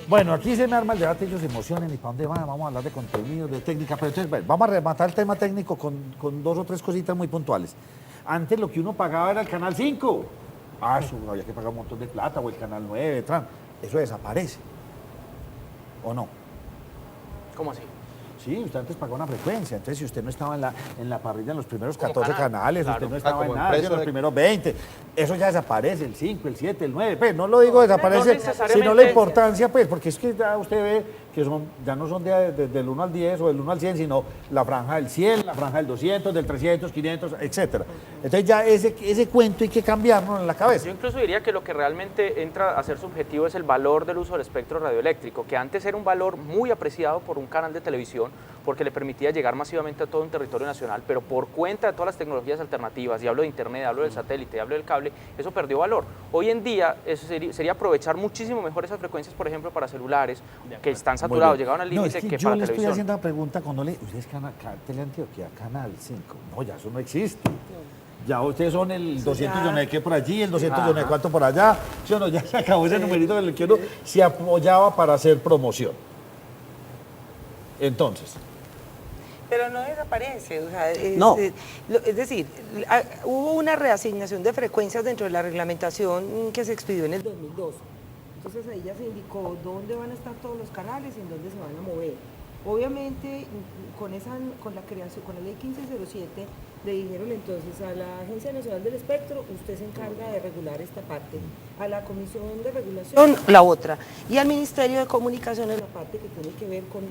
Bueno, aquí se me arma el debate, ellos se emocionan y para dónde van, vamos a hablar de contenido, de técnica, pero entonces bueno, vamos a rematar el tema técnico con dos o tres cositas muy puntuales. Antes lo que uno pagaba era el canal 5. Eso había que pagar un montón de plata, o el canal 9, eso desaparece. ¿O no? ¿Cómo así? Sí, usted antes pagaba una frecuencia, entonces si usted no estaba en la parrilla en los primeros Como 14 canal, canales, claro. usted no estaba en como nada, en empresa los de- primeros 20, eso ya desaparece, el 5, el 7, el 9, pues no lo digo desaparece, necesariamente. sino la importancia, pues, porque es que ya usted ve que ya no son del 1 al 10 o del 1 al 100, sino la franja del 100, la franja del 200, del 300, 500, etcétera. Entonces ya ese cuento hay que cambiarlo en la cabeza. Yo incluso diría que lo que realmente entra a ser subjetivo es el valor del uso del espectro radioeléctrico, que antes era un valor muy apreciado por un canal de televisión, porque le permitía llegar masivamente a todo un territorio nacional, pero por cuenta de todas las tecnologías alternativas, y hablo de internet, hablo del satélite, hablo del cable, eso perdió valor. Hoy en día eso sería aprovechar muchísimo mejor esas frecuencias, por ejemplo, para celulares, que están saturados, llegaron al límite, es que yo para le estoy televisión. haciendo la pregunta cuando usted es Teleantioquia, Canal 5, no, ya eso no existe. Ya ustedes son el 200 yo no sé qué por allí, el 200 yo no sé cuánto por allá. ¿Sí o no? Ya se acabó ese numerito en el que uno se apoyaba para hacer promoción. Entonces, Pero no desaparece, o sea, No. Es decir, hubo una reasignación de frecuencias dentro de la reglamentación que se expidió en el 2002. Entonces ahí ya se indicó dónde van a estar todos los canales y en dónde se van a mover. Obviamente, con la creación, con la ley 1507, le dijeron entonces a la Agencia Nacional del Espectro, usted se encarga de regular esta parte, a la Comisión de Regulación la otra, y al Ministerio de Comunicaciones la parte que tiene que ver con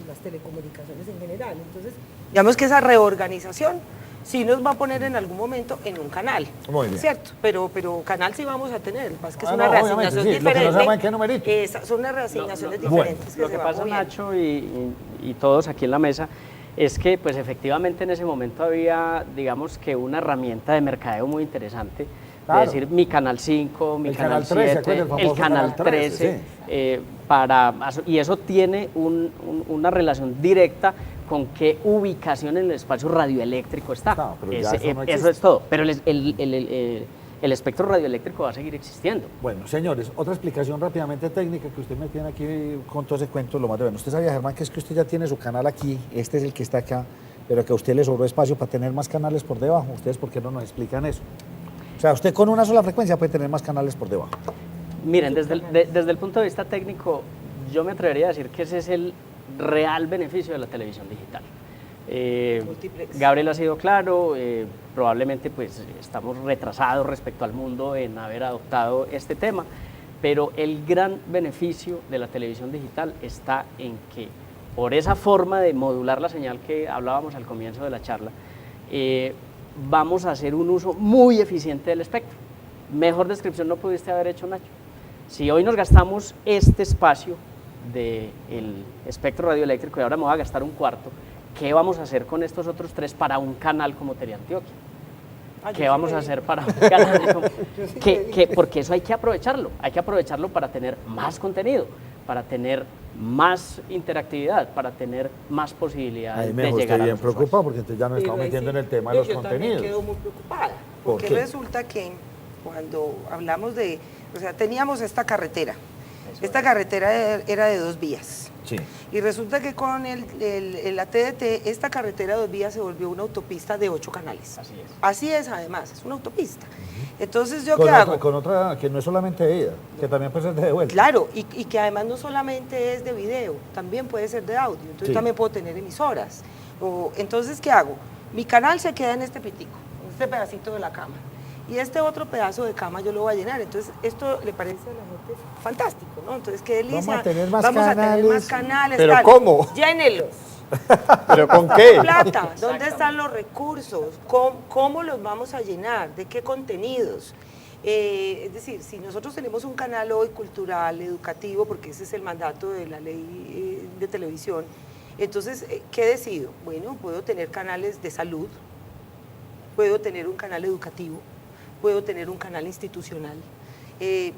las telecomunicaciones en general. Entonces, digamos que esa reorganización sí nos va a poner en algún momento en un canal, Muy bien. ¿cierto? Pero canal sí vamos a tener, lo que pasa es que es Ah, una no, obviamente, reasignación sí, lo que no diferente. sabemos en qué numerito. Son unas reasignaciones Bueno, diferentes que Lo se que van pasa, moviendo. Nacho, y todos aquí en la mesa, es que pues efectivamente en ese momento había, digamos que una herramienta de mercadeo muy interesante, Claro. de decir mi canal 5, mi El canal canal 13, 7, ¿acuerda? El el famoso canal canal 13, 13, sí. y eso tiene una relación directa con qué ubicación en el espacio radioeléctrico está. No, pero ya eso no eso existe. es todo, pero el espectro radioeléctrico va a seguir existiendo. bueno, señores, otra explicación rápidamente técnica que usted me tiene aquí con todo ese cuento, lo más de bueno. Usted sabía, Germán, que es que usted ya tiene su canal aquí, este es el que está acá, pero que a usted le sobró espacio para tener más canales por debajo. ¿Ustedes por qué no nos explican eso? O sea, usted con una sola frecuencia puede tener más canales por debajo. Miren, desde el punto de vista técnico, yo me atrevería a decir que ese es el real beneficio de la televisión digital. Multiplex. Gabriel ha sido claro, probablemente pues estamos retrasados respecto al mundo en haber adoptado este tema, pero el gran beneficio de la televisión digital está en que por esa forma de modular la señal que hablábamos al comienzo de la charla, vamos a hacer un uso muy eficiente del espectro. Mejor descripción no pudiste haber hecho, Nacho. Si hoy nos gastamos este espacio del espectro radioeléctrico y ahora me voy a gastar un cuarto, ¿qué vamos a hacer con estos otros 3 para un canal como Teleantioquia? ¿Qué vamos a hacer para un canal como... Porque eso hay que aprovecharlo para tener más contenido, para tener más interactividad, para tener más posibilidades Ahí de me dejó llegar usted a bien los preocupado usuarios. porque entonces ya nos estamos Pero ahí metiendo en sí, el tema de los yo contenidos. también quedo muy preocupada, ¿Por porque qué? resulta que cuando hablamos o sea, teníamos esta carretera. Esta carretera era de 2 vías. Sí. Y resulta que con la TDT, esta carretera de 2 vías se volvió una autopista de 8 canales. Así es. Así es, además, es una autopista. Entonces, ¿yo Con qué otra, hago? con otra que no es solamente de ida, que también puede ser de vuelta. Claro, y que además no solamente es de video, también puede ser de audio. Entonces Sí. también puedo tener emisoras. Entonces, ¿qué hago? Mi canal se queda en este pitico, en este pedacito de la cama. Y este otro pedazo de cama yo lo voy a llenar. Entonces, esto le parece a la gente fantástico, ¿no? Entonces, qué delicia. Vamos a tener más Vamos a tener canales. más canales. ¿Pero tal. cómo? Llénelos. ¿Pero con qué? Plata, ¿dónde están los recursos? ¿Cómo los vamos a llenar? ¿De qué contenidos? Es decir, si nosotros tenemos un canal hoy cultural, educativo, porque ese es el mandato de la ley de televisión, entonces, ¿qué decido? Bueno, puedo tener canales de salud, puedo tener un canal educativo, puedo tener un canal institucional,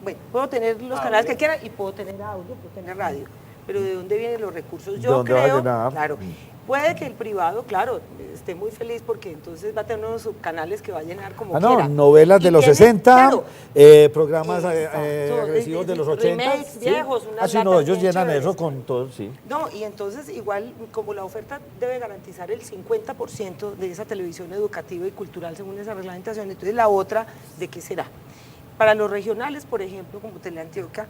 bueno, puedo tener los canales que quiera y puedo tener audio, puedo tener radio. pero ¿de dónde vienen los recursos? ¿De Yo dónde va a creo, llenar? claro, puede que el privado, claro, esté muy feliz porque entonces va a tener unos subcanales que va a llenar como no, quiera. novelas de Y los tiene, 60, claro, programas exacto, agresivos de los 80. remakes viejos, unas Así no, latas ellos bien llenan chéveres. eso con todo, sí. No, y entonces igual como la oferta debe garantizar el 50% de esa televisión educativa y cultural según esa reglamentación, entonces la otra, ¿de qué será? Para los regionales, por ejemplo, como Teleantioquia,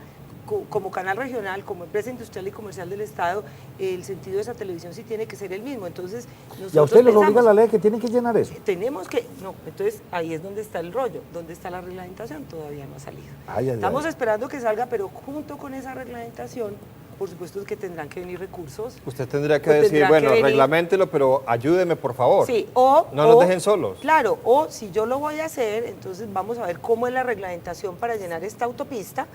como canal regional, como empresa industrial y comercial del Estado, el sentido de esa televisión sí tiene que ser el mismo. Entonces, nosotros ¿Y a ustedes los obliga pensamos, la ley que tienen que llenar eso? tenemos que, no, entonces ahí es donde está el rollo, donde está la reglamentación, todavía no ha salido. Ay, ay, Estamos ay. esperando que salga, pero junto con esa reglamentación, por supuesto que tendrán que venir recursos. Usted tendría que O decir, tendrá bueno, que venir- reglamentelo, pero ayúdeme, por favor. Sí, o... No nos o- dejen solos. Claro, o si yo lo voy a hacer, entonces vamos a ver cómo es la reglamentación para llenar esta autopista,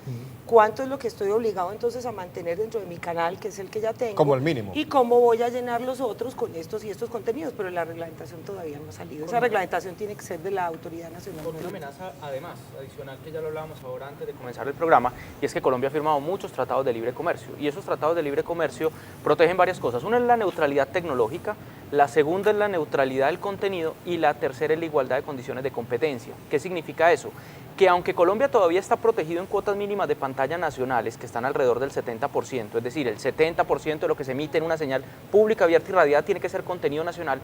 cuánto es lo que estoy obligado entonces a mantener dentro de mi canal, que es el que ya tengo. Como el mínimo. Y cómo voy a llenar los otros con estos y estos contenidos, pero la reglamentación todavía no ha salido. Esa reglamentación tiene que ser de la Autoridad Nacional. Con una amenaza, además, adicional, que ya lo hablábamos ahora antes de comenzar el programa, y es que Colombia ha firmado muchos tratados de libre comercio, y esos tratados de libre comercio protegen varias cosas. Una es la neutralidad tecnológica, la segunda es la neutralidad del contenido, y la tercera es la igualdad de condiciones de competencia. ¿Qué significa eso? Que aunque Colombia todavía está protegido en cuotas mínimas de pantalla nacionales, que están alrededor del 70%, es decir, el 70% de lo que se emite en una señal pública, abierta y radiada tiene que ser contenido nacional,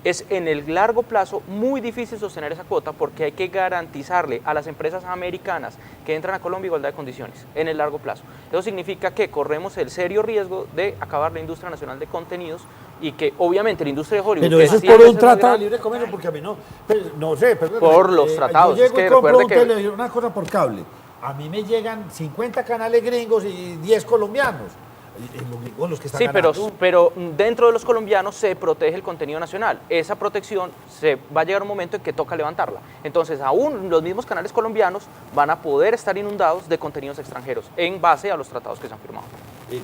es en el largo plazo muy difícil sostener esa cuota porque hay que garantizarle a las empresas americanas que entran a Colombia igualdad de condiciones en el largo plazo. Eso significa que corremos el serio riesgo de acabar la industria nacional de contenidos y que obviamente la industria de Hollywood... Pero que eso es siempre por un más tratado de grande- libre comercio, porque a mí no, pero, no sé, perdón. Por los tratados, Yo es llego que y compro recuerde un que- televisor, una cosa por cable. A mí me llegan 50 canales gringos y 10 colombianos. Y los gringos los que están Sí, ganando. pero dentro de los colombianos se protege el contenido nacional. Esa protección va a llegar un momento en que toca levantarla. Entonces, aún los mismos canales colombianos van a poder estar inundados de contenidos extranjeros en base a los tratados que se han firmado.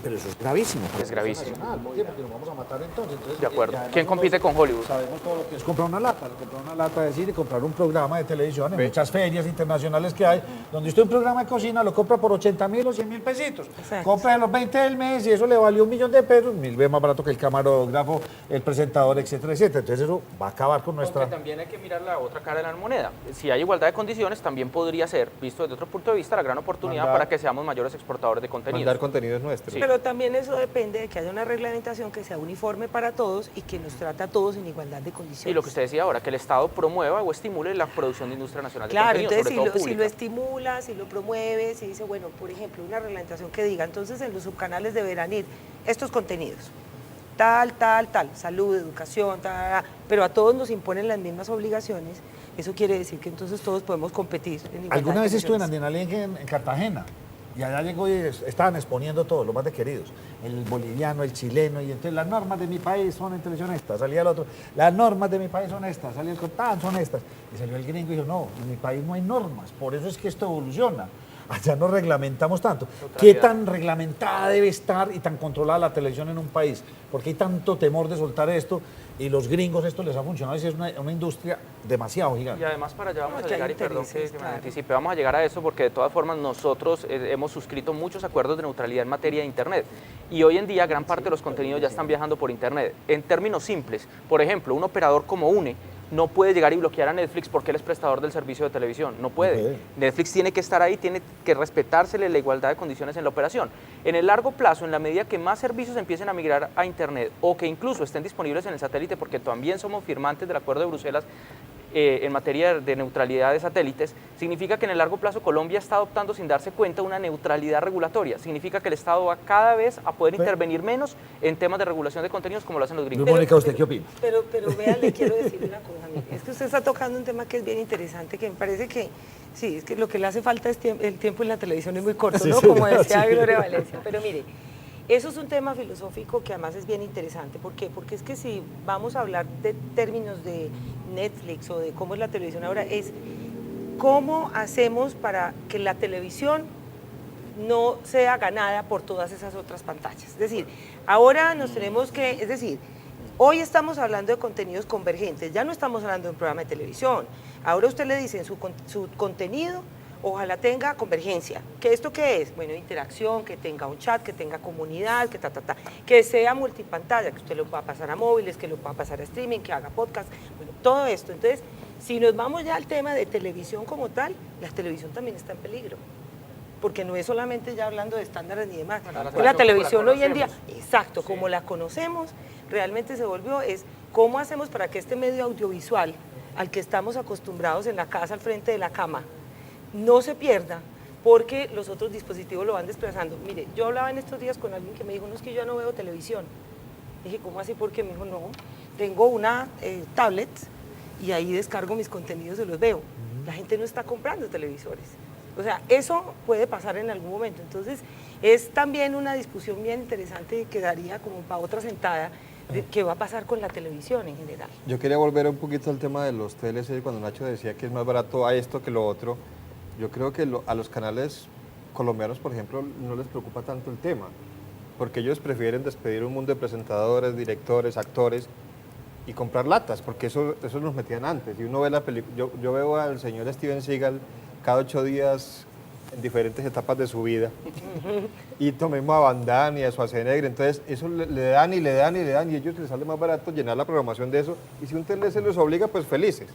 Pero eso es gravísimo. para Es la gravísimo. nacional, ¿por qué? Porque nos vamos a matar entonces. De acuerdo. y además ¿Quién compite con Hollywood? Sabemos todo lo que es comprar una lata. Comprar una lata es decir, y comprar un programa de televisión en muchas ferias internacionales que hay, donde usted un programa de cocina lo compra por 80.000 o 100.000 pesitos. Exacto. Compra los 20 del mes y eso le valió 1.000.000 de pesos, 1.000 veces más barato que el camarógrafo, el presentador, etcétera, etcétera. Entonces eso va a acabar con nuestra... Aunque también hay que mirar la otra cara de la moneda. Si hay igualdad de condiciones, también podría ser, visto desde otro punto de vista, la gran oportunidad Mandar- para que seamos mayores exportadores de contenidos. Mandar contenidos nuestros. Sí. Pero también eso depende de que haya una reglamentación que sea uniforme para todos y que nos trata a todos en igualdad de condiciones. Y lo que usted decía ahora, que el Estado promueva o estimule la producción de industria nacional de Claro, contenidos, entonces sobre todo si lo pública. estimula, si lo promueve, si dice, bueno, por ejemplo, una reglamentación que diga, entonces en los subcanales deberán ir estos contenidos, tal, salud, educación, pero a todos nos imponen las mismas obligaciones, eso quiere decir que entonces todos podemos competir en igualdad Alguna de vez estuve en condiciones. Adrenalina en Cartagena y allá llegó y estaban exponiendo todos, los más de queridos, el boliviano, el chileno, y entonces las normas de mi país son en televisión estas, salía el otro, las normas de mi país son estas, salía el contán, son estas, y salió el gringo y dijo, no, en mi país no hay normas, por eso es que esto evoluciona. Allá no reglamentamos tanto. ¿Qué tan reglamentada debe estar y tan controlada la televisión en un país? Porque hay tanto temor de soltar esto y los gringos esto les ha funcionado y es una industria demasiado Y gigante. además para allá vamos No, a que hay llegar, y perdón intereses, que me claro. anticipe, vamos a llegar a eso porque de todas formas nosotros hemos suscrito muchos acuerdos de neutralidad en materia de Internet y hoy en día gran parte de los contenidos ya están viajando por Internet. En términos simples, por ejemplo, un operador como UNE no puede llegar y bloquear a Netflix porque él es prestador del servicio de televisión, no puede. No puede. Netflix tiene que estar ahí, tiene que respetársele la igualdad de condiciones en la operación. En el largo plazo, en la medida que más servicios empiecen a migrar a Internet o que incluso estén disponibles en el satélite, porque también somos firmantes del Acuerdo de Bruselas en materia de neutralidad de satélites, significa que en el largo plazo Colombia está adoptando sin darse cuenta una neutralidad regulatoria. Significa que el Estado va cada vez a poder intervenir menos en temas de regulación de contenidos como lo hacen los gringos. Mónica, ¿usted qué opina? Pero vea, le quiero decir una cosa, mire, es que usted está tocando un tema que es bien interesante, que me parece que, sí, es que lo que le hace falta es el tiempo en la televisión es muy corto, ¿no? Como decía Gloria Valencia, pero mire, eso es un tema filosófico que además es bien interesante. ¿Por qué? Porque es que si vamos a hablar de términos de Netflix o de cómo es la televisión ahora, es cómo hacemos para que la televisión no sea ganada por todas esas otras pantallas. Es decir, ahora nos tenemos que, es decir, hoy estamos hablando de contenidos convergentes, ya no estamos hablando de un programa de televisión. Ahora usted le dice en su contenido, Ojalá tenga convergencia. ¿Que esto qué es? Bueno, interacción, que tenga un chat, que tenga comunidad, que sea multipantalla, que usted lo pueda pasar a móviles, que lo pueda pasar a streaming, que haga podcast, bueno, todo esto. Entonces, si nos vamos ya al tema de televisión como tal, la televisión también está en peligro. Porque no es solamente ya hablando de estándares ni demás. La televisión hoy en día, exacto, sí, como la conocemos, realmente se volvió, es cómo hacemos para que este medio audiovisual, al que estamos acostumbrados en la casa, al frente de la cama, no se pierda, porque los otros dispositivos lo van desplazando. Mire, yo hablaba en estos días con alguien que me dijo, no, es que yo no veo televisión. Dije, ¿cómo así? Porque me dijo, no, tengo una tablet y ahí descargo mis contenidos y los veo. La gente no está comprando televisores. O sea, eso puede pasar en algún momento. Entonces, es también una discusión bien interesante que daría como para otra sentada de qué va a pasar con la televisión en general. Yo quería volver un poquito al tema de los TLC, cuando Nacho decía que es más barato a esto que lo otro. Yo creo que a los canales colombianos, por ejemplo, no les preocupa tanto el tema, porque ellos prefieren despedir un mundo de presentadores, directores, actores y comprar latas, porque eso nos metían antes. Y uno ve la película, yo veo al señor Steven Seagal cada 8 días en diferentes etapas de su vida, y tomemos a Van Damme y a Schwarzenegger, entonces eso le dan y le dan y le dan, y a ellos les sale más barato llenar la programación de eso, y si un TLC los obliga, pues felices.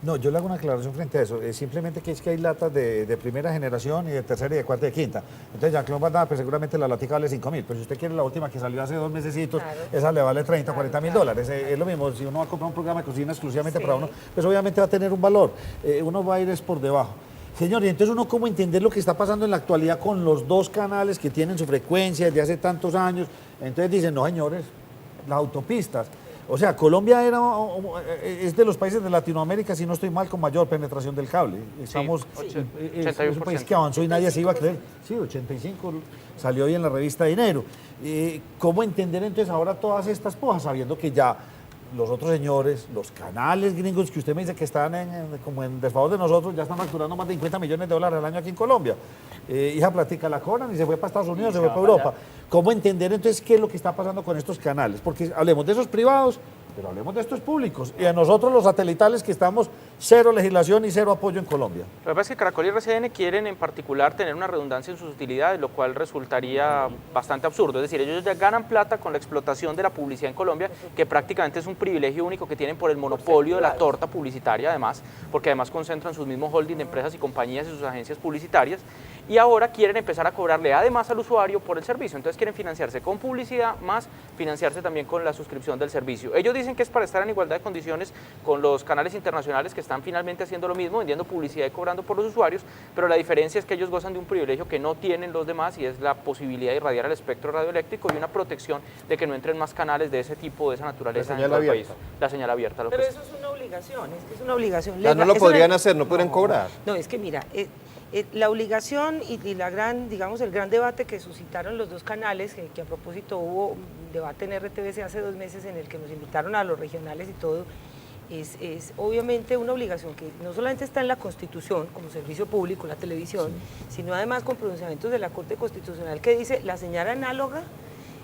No, yo le hago una aclaración frente a eso. Es simplemente que es que hay latas de primera generación y de tercera y de cuarta y de quinta. Entonces, ya que lo van a dar, pues seguramente la latica vale 5.000. Pero si usted quiere la última que salió hace 2 mesecitos, claro, esa le vale 30, claro, 40 mil dólares. Es lo mismo, si uno va a comprar un programa de cocina exclusivamente para uno, pues obviamente va a tener un valor. Uno va a ir es por debajo. Señor, y entonces uno cómo entender lo que está pasando en la actualidad con los 2 canales que tienen su frecuencia desde hace tantos años. Entonces dicen, no señores, las autopistas. O sea, Colombia es de los países de Latinoamérica, si no estoy mal, con mayor penetración del cable. Estamos, sí, es un país que avanzó y nadie se iba a creer. Sí, 85 salió hoy en la revista Dinero. ¿Cómo entender entonces ahora todas estas cosas, sabiendo que ya los otros señores, los canales gringos que usted me dice que están como en desfavor de nosotros, ya están facturando más de 50 millones de dólares al año aquí en Colombia? Hija platica la cobran y se fue para Estados Unidos, se fue para Europa. ¿Cómo entender entonces qué es lo que está pasando con estos canales? Porque hablemos de esos privados, pero hablemos de estos públicos. Y a nosotros los satelitales que estamos, 0 legislación y 0 apoyo en Colombia. Lo que pasa es que Caracol y RCN quieren en particular tener una redundancia en sus utilidades, lo cual resultaría bastante absurdo. Es decir, ellos ya ganan plata con la explotación de la publicidad en Colombia, que prácticamente es un privilegio único que tienen por el monopolio de la torta publicitaria, además, porque además concentran sus mismos holding de empresas y compañías y sus agencias publicitarias. Y ahora quieren empezar a cobrarle además al usuario por el servicio. Entonces quieren financiarse con publicidad, más financiarse también con la suscripción del servicio. Ellos dicen que es para estar en igualdad de condiciones con los canales internacionales que están finalmente haciendo lo mismo, vendiendo publicidad y cobrando por los usuarios, pero la diferencia es que ellos gozan de un privilegio que no tienen los demás, y es la posibilidad de irradiar el espectro radioeléctrico y una protección de que no entren más canales de ese tipo, de esa naturaleza en todo el país. La señal abierta. Pero eso es una obligación, es que es una obligación legal. Ya no lo podrían hacer, no podrían cobrar. No, es que mira, la obligación y la gran, digamos, el gran debate que suscitaron los 2 canales, que a propósito hubo un debate en RTBC hace 2 meses en el que nos invitaron a los regionales y todo, es obviamente una obligación que no solamente está en la Constitución como servicio público, la televisión, sino además con pronunciamientos de la Corte Constitucional que dice la señal análoga,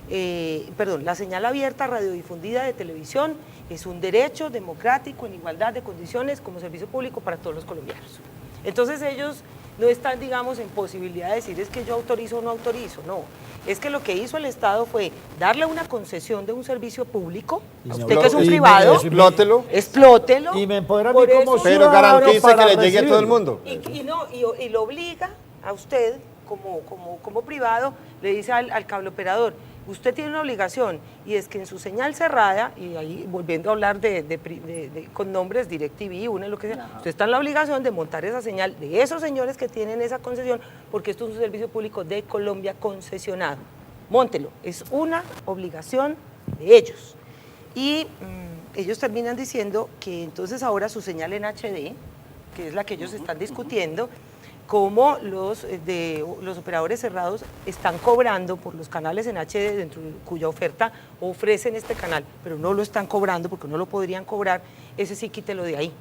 la señal abierta radiodifundida de televisión es un derecho democrático en igualdad de condiciones como servicio público para todos los colombianos. Entonces ellos no están, digamos, en posibilidad de decir es que yo autorizo o no autorizo, no. Es que lo que hizo el Estado fue darle una concesión de un servicio público, a usted que es un privado, explótelo. Y me empodera a mí como pero garantice que le llegue a todo el mundo. Y lo obliga a usted, como privado, le dice al cableoperador, usted tiene una obligación, y es que en su señal cerrada, y ahí volviendo a hablar con nombres, DirecTV, UNE, lo que sea, usted está en la obligación de montar esa señal de esos señores que tienen esa concesión, porque esto es un servicio público de Colombia concesionado. Móntelo, es una obligación de ellos. Y ellos terminan diciendo que entonces ahora su señal en HD, que es la que ellos están discutiendo, como los operadores cerrados están cobrando por los canales en HD dentro de cuya oferta ofrecen este canal, pero no lo están cobrando porque no lo podrían cobrar, ese sí quítelo de ahí.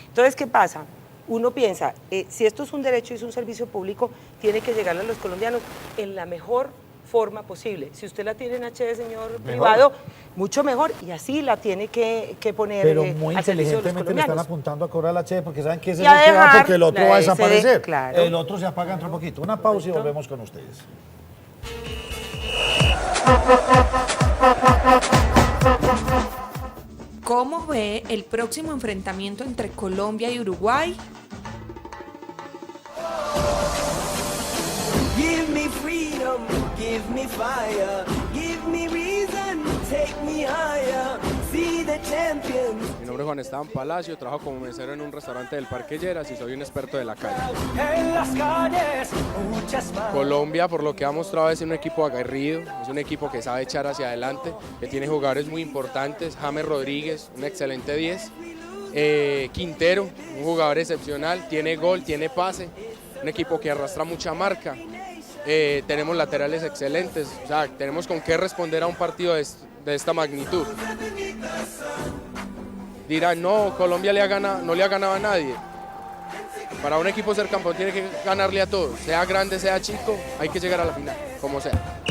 Entonces, ¿qué pasa? Uno piensa, si esto es un derecho y es un servicio público, tiene que llegarle a los colombianos en la mejor forma posible. Si usted la tiene en HD, señor privado, mucho mejor, y así la tiene que poner Pero al muy servicio de los inteligentemente le están colombianos. apuntando a cobrar la HD porque saben que ese Y es a el que va dejar porque el otro la va a SD, desaparecer. claro. El otro se apaga dentro de poquito. Una pausa y volvemos con ustedes. ¿Cómo ve el próximo enfrentamiento entre Colombia y Uruguay? Give me freedom, give me fire, give me reason, take me higher, see the champions. Mi nombre es Juan Esteban Palacio, trabajo como mesero en un restaurante del Parque Lleras y soy un experto de la calle. En las calles, muchas más. Colombia, por lo que ha mostrado, es un equipo aguerrido, es un equipo que sabe echar hacia adelante, que tiene jugadores muy importantes, James Rodríguez, un excelente 10, Quintero, un jugador excepcional, tiene gol, tiene pase, un equipo que arrastra mucha marca. Tenemos laterales excelentes, o sea, tenemos con qué responder a un partido de esta magnitud. Dirán, no, Colombia no le ha ganado a nadie. Para un equipo ser campeón tiene que ganarle a todos, sea grande, sea chico, hay que llegar a la final, como sea.